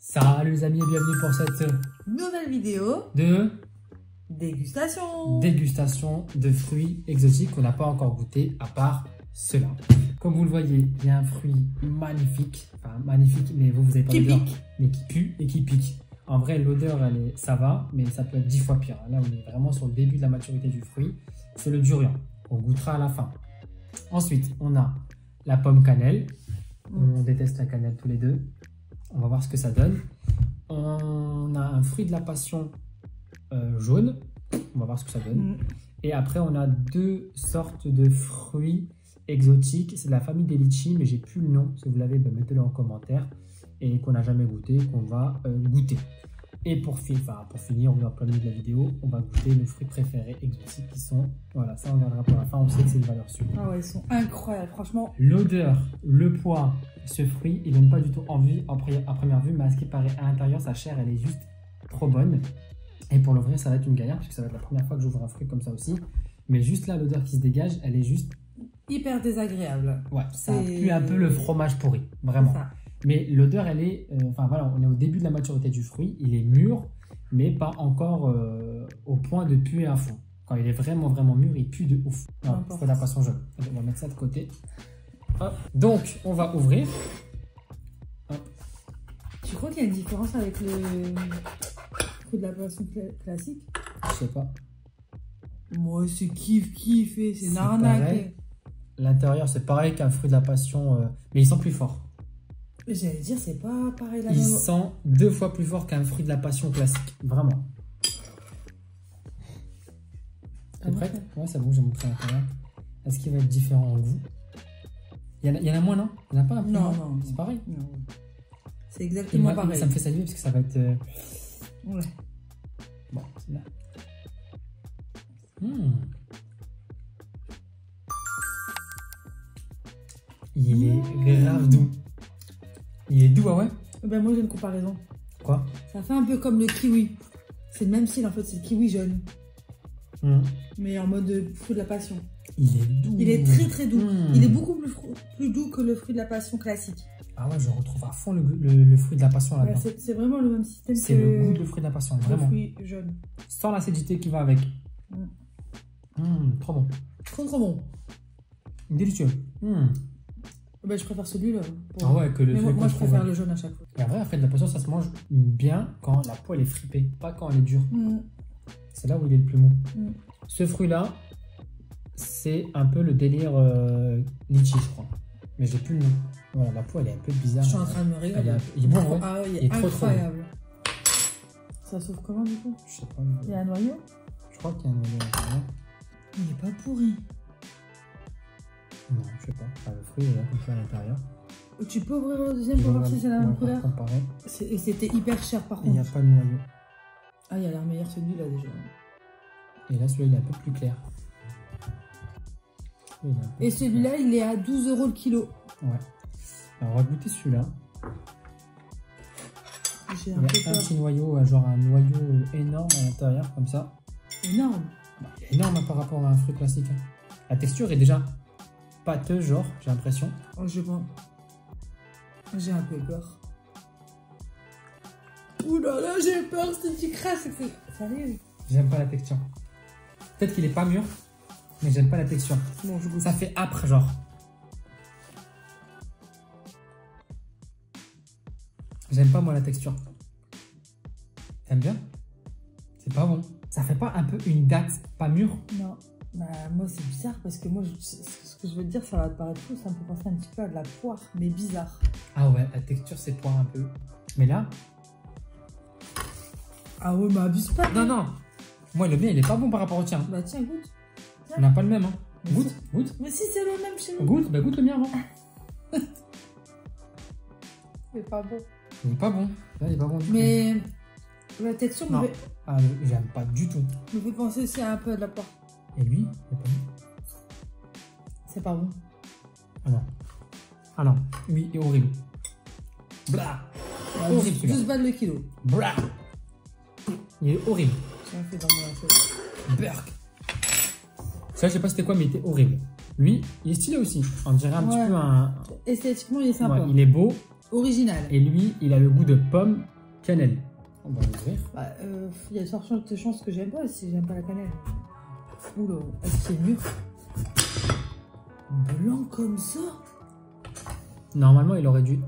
Salut les amis et bienvenue pour cette nouvelle vidéo de dégustation de fruits exotiques qu'on n'a pas encore goûté à part cela. Comme vous le voyez, il y a un fruit magnifique, enfin magnifique, mais vous avez pas l'odeur, mais qui pue et qui pique. En vrai, l'odeur, ça va, mais ça peut être 10 fois pire. Là, on est vraiment sur le début de la maturité du fruit. C'est le durian. On goûtera à la fin. Ensuite, on a la pomme cannelle. On déteste la cannelle tous les deux. On va voir ce que ça donne. On a un fruit de la passion jaune. On va voir ce que ça donne. Et après, on a deux sortes de fruits exotiques. C'est de la famille des litchis, mais j'ai plus le nom. Si vous l'avez, mettez-le en commentaire. Et qu'on n'a jamais goûté, qu'on va goûter. Et pour finir, on est en plein milieu de la vidéo, on va goûter nos fruits préférés exotiques qui sont, voilà, ça on regardera pour la fin, on sait que c'est une valeur sûre. Ah ouais, ils sont incroyables, franchement. L'odeur, le poids, ce fruit, il donne pas du tout envie à première vue, mais à ce qui paraît à l'intérieur, sa chair, elle est juste trop bonne. Et pour l'ouvrir, ça va être une galère, puisque ça va être la première fois que j'ouvre un fruit comme ça aussi. Mais juste là, l'odeur qui se dégage, elle est juste... hyper désagréable. Ouais, ça pue un peu le fromage pourri, vraiment. Mais l'odeur, elle est... Enfin voilà, on est au début de la maturité du fruit. Il est mûr, mais pas encore au point de puer à fond. Quand il est vraiment mûr, il pue de ouf. Non, il faut la passion jaune. On va mettre ça de côté. Hop. Donc, on va ouvrir. Hop. Tu crois qu'il y a une différence avec le fruit de la passion classique? Je sais pas. Moi, c'est kiff et c'est narnac. L'intérieur, c'est pareil qu'un fruit de la passion, mais ils sont plus forts. J'allais dire, c'est pas pareil là. Il sent 2 fois plus fort qu'un fruit de la passion classique. Vraiment. T'es prête? Ouais, c'est bon, j'ai montré l'intérieur. Est-ce qu'il va être différent en goût? Il y en a moins, non? Il n'y en a pas un peu? Non. C'est pareil? Non. C'est exactement pareil. Ça me fait saliver parce que ça va être... Ouais. Bon, c'est là. Il est grave doux. Il est doux, ah ouais? Ben moi j'ai une comparaison. Quoi? Ça fait un peu comme le kiwi. C'est le même style en fait, c'est le kiwi jaune. Mais en mode fruit de la passion. Il est doux. Il est très doux. Il est beaucoup plus doux que le fruit de la passion classique. Ah ouais, je retrouve à fond le fruit de la passion là-dedans. Ouais, c'est vraiment le même système que le goût de fruit de la passion, vraiment. Le fruit jaune. Sans l'acidité qui va avec. Trop bon. Trop bon. Délicieux. Ben, je préfère celui-là. Ah ouais, que le fruit. Moi, je préfère le jaune à chaque fois. Et en vrai, fruit de la passion, ça se mange bien quand la peau elle est fripée, pas quand elle est dure. C'est là où il est le plus mou. Ce fruit-là, c'est un peu le délire litchi, je crois. Mais j'ai plus le nom. Voilà, la peau elle est un peu bizarre. Je suis en train de me régaler. Il est bon, ouais. Ah, il est incroyable. Ça s'ouvre comment du coup? Je sais pas. Il y a un noyau? Je crois qu'il y a un noyau à l'intérieur. Il est pas pourri. Non, je sais pas. Enfin, le fruit est là comme ça à l'intérieur. Tu peux ouvrir le deuxième pour voir si c'est la même couleur? Et c'était hyper cher par contre. Il n'y a pas de noyau. Ah, il a l'air meilleur celui-là déjà. Et là, celui-là, il est un peu plus clair. Et celui-là, il est à 12 € le kilo. Ouais. Alors, on va goûter celui-là. Il y a un petit noyau, genre un noyau énorme à l'intérieur, comme ça. Énorme. Énorme par rapport à un fruit classique. La texture est déjà pâteuse, genre, j'ai l'impression. Oh, je pense. J'ai un peu peur. Ouh là là, j'ai peur, c'est tu crasses. Sérieux? J'aime pas la texture. Peut-être qu'il est pas mûr, mais j'aime pas la texture. Bon, je goûte. Ça fait âpre, genre. J'aime pas moi la texture. T'aimes bien? C'est pas bon. Ça fait pas un peu une date pas mûre? Non. Bah, moi c'est bizarre parce que moi ce que je veux te dire, ça va te paraître fou, ça me fait penser un petit peu à de la poire, mais bizarre. Ah ouais, la texture c'est poire un peu. Mais là... Ah ouais, mais abuse pas. Non. Moi le mien il est pas bon par rapport au tien. Bah tiens, goûte. Tiens. On n'a pas le même, hein. Goûte. Mais si c'est le même chez nous. Goûte le mien, non. C'est pas bon. Il est pas bon. Là, il est pas bon du tout. Mais la texture me fait... Ah, j'aime pas du tout. Me fait penser aussi à un peu à de la poire. Et lui, c'est pas bon. C'est pas bon. Ah non. Oui, il est horrible. Blah. Horrible celui-là. 12 balles le kilo. Blah. Il est horrible. J'ai un fait dans mon assiette. Berk. Ça, je sais pas c'était quoi, mais il était horrible. Lui, il est stylé aussi. On dirait un petit peu un... Esthétiquement, il est sympa. Ouais, il est beau. Original. Et lui, il a le goût de pomme cannelle. On va l'ouvrir. Bah, il y a de chances que j'aime pas si j'aime pas la cannelle. Oula, est-ce que c'est mûr? Blanc comme ça? Normalement, il aurait dû...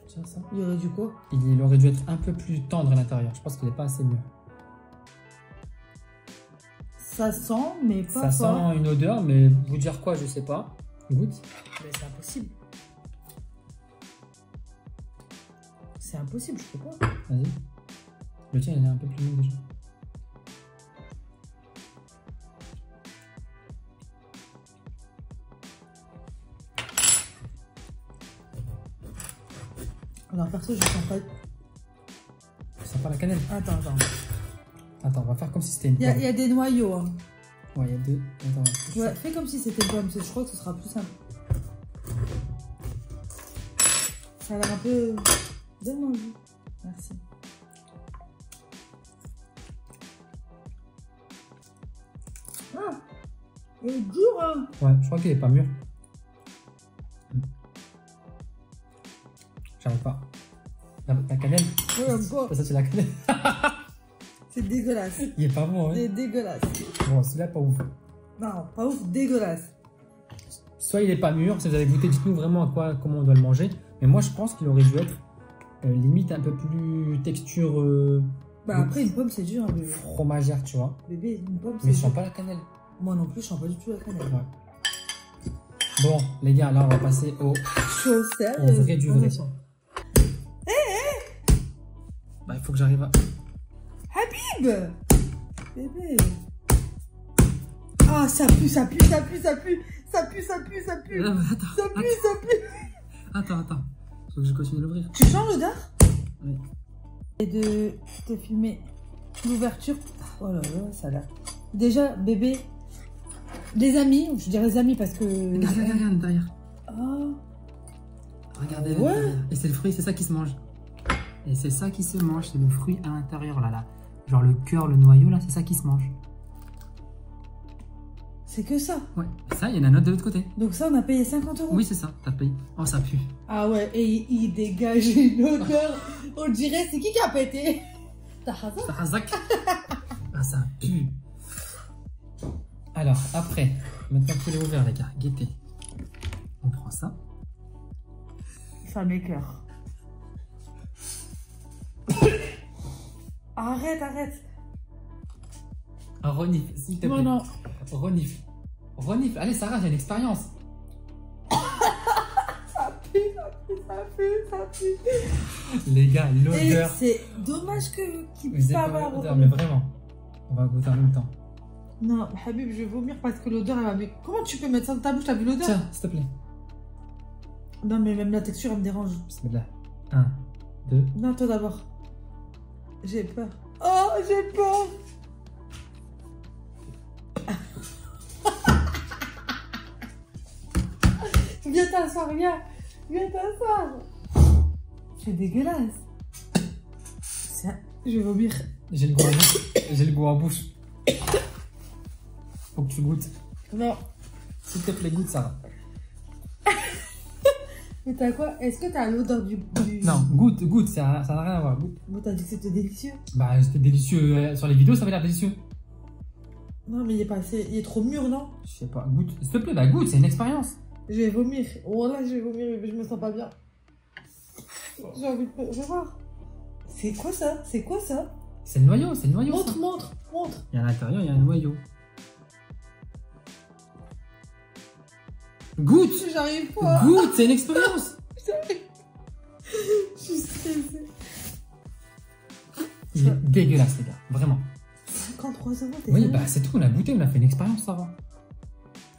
Tiens, ça. Il aurait dû quoi? Il aurait dû être un peu plus tendre à l'intérieur. Je pense qu'il n'est pas assez mûr. Ça sent, mais pas Ça fort. sent une odeur, mais vous dire quoi, je sais pas. Goûte. Mais c'est impossible. C'est impossible, je peux pas. Vas-y. Le tien, il est un peu plus mûr déjà. Alors perso, je sens pas... Tu sens pas la cannelle? Attends. Attends, on va faire comme si c'était une Il pomme. y a des noyaux. Hein. Ouais, il y a deux. Attends, Ouais, fais comme si c'était une pomme. Je crois que ce sera plus simple. Ça a l'air un peu... Donne-moi envie. Merci. Ah, il est dur, hein. Ouais, je crois qu'il est pas mûr. J'arrive pas. La cannelle? Ouais, j'aime pas. Ça, c'est la cannelle. C'est dégueulasse. Il est pas bon, hein. C'est dégueulasse. Bon, celui-là, pas ouf. Non, pas ouf, dégueulasse. Soit il est pas mûr, si vous avez goûté, dites-nous vraiment comment on doit le manger. Mais moi, je pense qu'il aurait dû être limite un peu plus texture Bah après, une pomme, c'est dur, hein, bébé. fromagère, tu vois. Bébé, une pomme, Mais c'est je dur. sens pas la cannelle. Moi non plus, je sens pas du tout la cannelle. Ouais. Bon, les gars, là, on va passer au vrai du vrai. Bah, il faut que j'arrive à... Habib! Bébé. Ah, ça pue. Ça pue. Ah, mais attends. Faut que je continue d'ouvrir. Tu sens l'odeur? Oui. Et de te filmer l'ouverture. Oh là là, ça a l'air. Déjà, bébé, les amis, je dirais les amis parce que. Regarde derrière. Oh. Regardez Ouais. derrière. Et c'est le fruit, c'est ça qui se mange. Et c'est ça qui se mange, c'est le fruit à l'intérieur là. Genre le cœur, le noyau là, c'est ça qui se mange. C'est que ça. Ouais. Et ça, il y en a un autre de l'autre côté. Donc ça, on a payé 50 €. Oui, c'est ça, t'as payé. Oh, ça pue. Ah ouais, et il dégage une odeur. On dirait, c'est qui a pété? T'as raison. Ça razak. Ah, ça pue. Alors, après, maintenant qu'il est ouvert, les gars, guettez. On prend ça. Ça m'écoeure. Arrête. Ah, renifle, s'il te plaît. Non, non. Renifle. Allez, Sarah, j'ai une expérience. Ça pue. Les gars, Et l'odeur. c'est dommage qu'il Vous puisse êtes pas pas avoir l'odeur, mais vraiment. On va goûter en même temps. Non, Habib, je vais vomir parce que l'odeur, elle va... Mais comment tu peux mettre ça dans ta bouche? T'as vu l'odeur? Tiens, s'il te plaît. Non, mais même la texture, elle me dérange. Bismillah. 1, 2. Non, toi d'abord. J'ai peur. Oh, j'ai peur. Viens t'asseoir, viens. Viens t'asseoir. C'est dégueulasse. Je vais vomir. J'ai le goût en bouche. Faut que tu goûtes. Non. S'il te plaît, goûte, Sarah. Mais t'as quoi? Est-ce que t'as l'odeur du... Non, goûte, ça n'a rien à voir. Goûte. Bon, t'as dit que c'était délicieux. Bah, c'était délicieux. Sur les vidéos, ça avait l'air délicieux. Non, mais il est pas assez... Il est trop mûr, non? Je sais pas, goûte. S'il te plaît, bah goûte, c'est une expérience. Je vais vomir. Oh là, je vais vomir, mais je me sens pas bien. J'ai envie de... Je vais voir. C'est quoi ça? C'est quoi ça? C'est le noyau, Montre, ça. montre. Et à l'intérieur, il y a un noyau. Goûte. J'arrive pas. Goûte, c'est une expérience. Je suis stressée. Il est dégueulasse, les gars, vraiment. 53 €, t'es Oui, sérieux? bah c'est tout, on a goûté, on a fait une expérience, Sarah.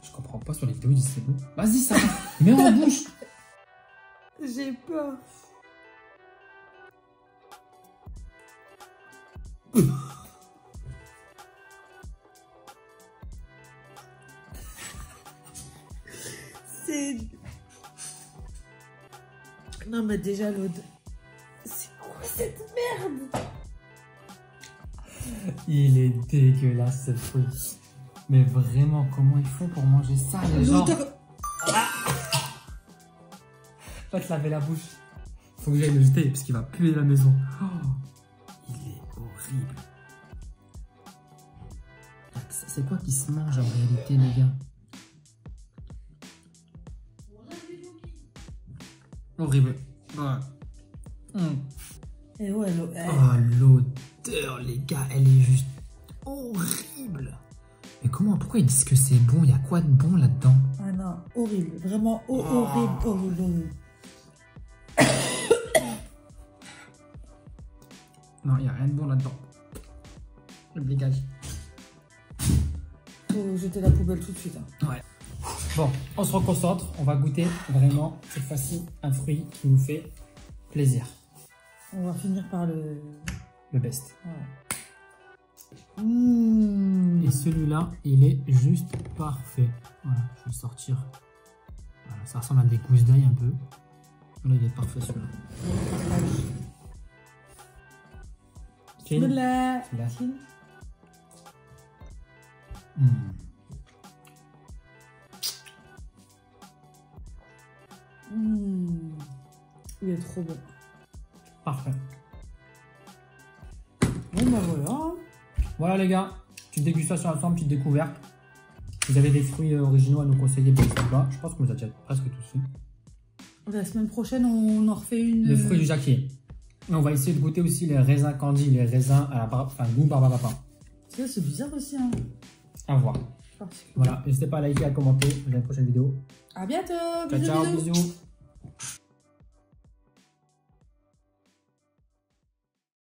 Je comprends pas sur les vidéos, ils disent c'est bon. Vas-y, Sarah, mets en bouche. J'ai peur. C'est... Non, mais déjà, l'odeur... C'est quoi cette merde? Il est dégueulasse, ce fruit. Mais vraiment, comment ils font pour manger ça, les gens? Va te laver la bouche. Faut que j'aille le jeter parce qu'il va puer la maison. Oh, il est horrible. C'est quoi qui se mange en réalité, les gars? Horrible. Ouais. Et ouais, oh, l'odeur, les gars, elle est juste horrible. Mais comment, pourquoi ils disent que c'est bon? Il y a quoi de bon là-dedans? Ah non, horrible. Vraiment horrible. Non, il n'y a rien de bon là-dedans. Le dégage. Faut jeter la poubelle tout de suite. Hein. Ouais. Bon, on se reconcentre. On va goûter vraiment, cette fois-ci, un fruit qui nous fait plaisir. On va finir par le best. Ouais. Mmh. Et celui-là, il est juste parfait. Voilà, je vais le sortir. Voilà, ça ressemble à des gousses d'ail un peu. Là, il est parfait celui-là. Celui-là. Il est trop bon. Parfait. Bon bah voilà. Voilà les gars, petite dégustation ensemble, petite découverte. Vous avez des fruits originaux à nous conseiller, n'hésitez pas. Je pense qu'on les a déjà presque tous fait. La semaine prochaine, on en refait une. Le fruit du jacquier. Et on va essayer de goûter aussi les raisins candy, les raisins à la goût barbapapa. Ça, c'est bizarre aussi. Hein. À voir. Voilà, n'hésitez pas à liker, à commenter. À la prochaine vidéo. À bientôt. Ciao, ciao, bisous.